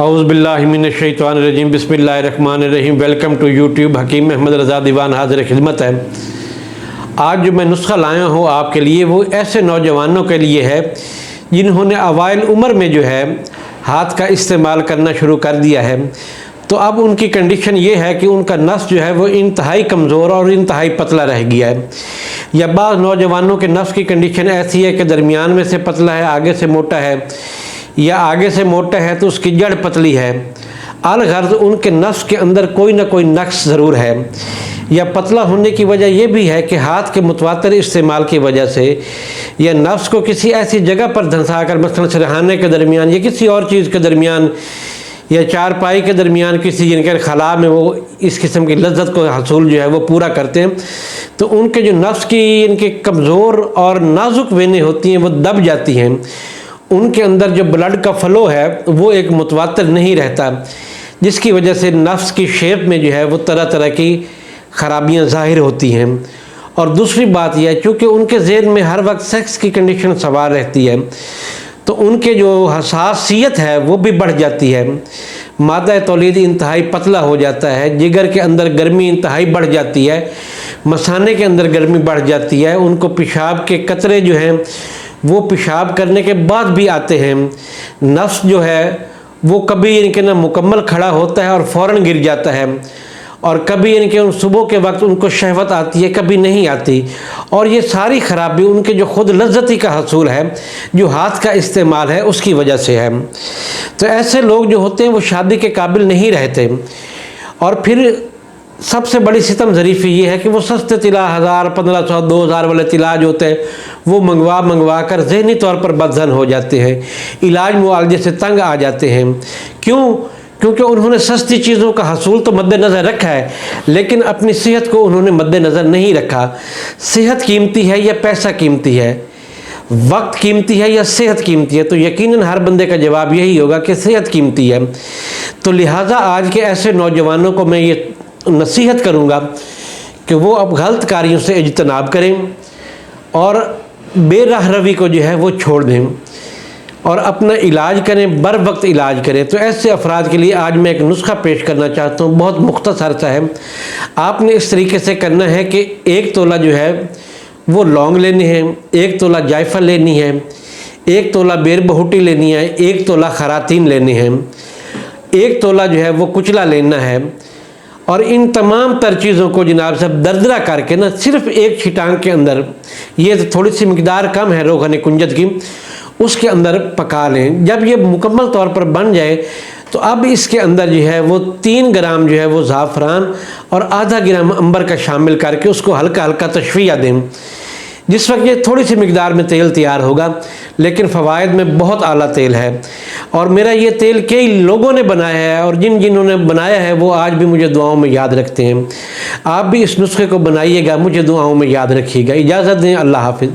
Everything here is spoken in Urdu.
اعوذ باللہ من الشیطان الرجیم بسم اللہ الرحمن الرحیم۔ Welcome to YouTube. Hakim Ahmad رضا دیوان حاضر خدمت ہے۔ آج جو میں نسخہ لایا ہوں آپ کے لیے وہ ایسے نوجوانوں کے لیے ہے جنہوں نے اوائل عمر میں جو ہے ہاتھ کا استعمال کرنا شروع کر دیا ہے، تو اب ان کی کنڈیشن یہ ہے کہ ان کا نس جو ہے وہ انتہائی کمزور اور انتہائی پتلا رہ گیا ہے، یا بعض نوجوانوں کے نس کی کنڈیشن ایسی ہے کہ درمیان میں سے پتلا ہے، آگے سے موٹا ہے، یا آگے سے موٹا ہے تو اس کی جڑ پتلی ہے۔ الغرض ان کے نس کے اندر کوئی نہ کوئی نقص ضرور ہے، یا پتلا ہونے کی وجہ یہ بھی ہے کہ ہاتھ کے متواتر استعمال کی وجہ سے یا نفس کو کسی ایسی جگہ پر دھنسا کر، مثلا سرہانے کے درمیان یا کسی اور چیز کے درمیان یا چارپائی کے درمیان کسی جن کے خلا میں وہ اس قسم کی لذت کو حصول جو ہے وہ پورا کرتے ہیں، تو ان کے جو نفس کی ان کے کمزور اور نازک وینیں ہوتی ہیں وہ دب جاتی ہیں، ان کے اندر جو بلڈ کا فلو ہے وہ ایک متواتر نہیں رہتا، جس کی وجہ سے نفس کی شیپ میں جو ہے وہ طرح طرح کی خرابیاں ظاہر ہوتی ہیں۔ اور دوسری بات یہ ہے چونکہ ان کے ذہن میں ہر وقت سیکس کی کنڈیشن سوار رہتی ہے، تو ان کے جو حساسیت ہے وہ بھی بڑھ جاتی ہے، مادہ تولید انتہائی پتلا ہو جاتا ہے، جگر کے اندر گرمی انتہائی بڑھ جاتی ہے، مثانے کے اندر گرمی بڑھ جاتی ہے، ان کو پیشاب کے قطرے جو ہیں وہ پیشاب کرنے کے بعد بھی آتے ہیں، نفس جو ہے وہ کبھی ان کے نہ مکمل کھڑا ہوتا ہے اور فوراً گر جاتا ہے، اور کبھی ان کے صبح کے وقت ان کو شہوت آتی ہے، کبھی نہیں آتی، اور یہ ساری خرابی ان کے جو خود لذتی کا حصول ہے جو ہاتھ کا استعمال ہے اس کی وجہ سے ہے۔ تو ایسے لوگ جو ہوتے ہیں وہ شادی کے قابل نہیں رہتے، اور پھر سب سے بڑی ستم ظریفی یہ ہے کہ وہ سستے طلا 1000 1500 2000 والے طلا جو ہوتے ہیں وہ منگوا کر ذہنی طور پر بدذہن ہو جاتے ہیں، علاج معالجے سے تنگ آ جاتے ہیں۔ کیونکہ انہوں نے سستی چیزوں کا حصول تو مد نظر رکھا ہے، لیکن اپنی صحت کو انہوں نے مد نظر نہیں رکھا۔ صحت قیمتی ہے یا پیسہ قیمتی ہے، وقت قیمتی ہے یا صحت قیمتی ہے؟ تو یقیناً ہر بندے کا جواب یہی ہوگا کہ صحت قیمتی ہے۔ تو لہٰذا آج کے ایسے نوجوانوں کو میں یہ نصیحت کروں گا کہ وہ اب غلط کاریوں سے اجتناب کریں اور بے راہ روی کو جو ہے وہ چھوڑ دیں اور اپنا علاج کریں، بر وقت علاج کریں۔ تو ایسے افراد کے لیے آج میں ایک نسخہ پیش کرنا چاہتا ہوں، بہت مختصر سا ہے۔ آپ نے اس طریقے سے کرنا ہے کہ 1 تولہ جو ہے وہ لونگ لینی ہے، 1 تولہ جائفل لینی ہے، 1 تولہ بیر بہوٹی لینی ہے، 1 تولہ خراتین لینی ہے، 1 تولہ جو ہے وہ کچلا لینا ہے، اور ان تمام تر چیزوں کو جناب صاحب دردرا کر کے صرف ایک چھٹانگ کے اندر، یہ تھوڑی سی مقدار کم ہے روغن کنجد کی، اس کے اندر پکا لیں۔ جب یہ مکمل طور پر بن جائے تو اب اس کے اندر جو ہے وہ 3 گرام جو ہے وہ زعفران اور آدھا گرام عنبر کا شامل کر کے اس کو ہلکا ہلکا تشویہ دیں۔ جس وقت یہ تھوڑی سی مقدار میں تیل تیار ہوگا، لیکن فوائد میں بہت اعلیٰ تیل ہے، اور میرا یہ تیل کئی لوگوں نے بنایا ہے، اور جنہوں نے بنایا ہے وہ آج بھی مجھے دعاؤں میں یاد رکھتے ہیں۔ آپ بھی اس نسخے کو بنائیے گا، مجھے دعاؤں میں یاد رکھیے گا۔ اجازت دیں، اللہ حافظ۔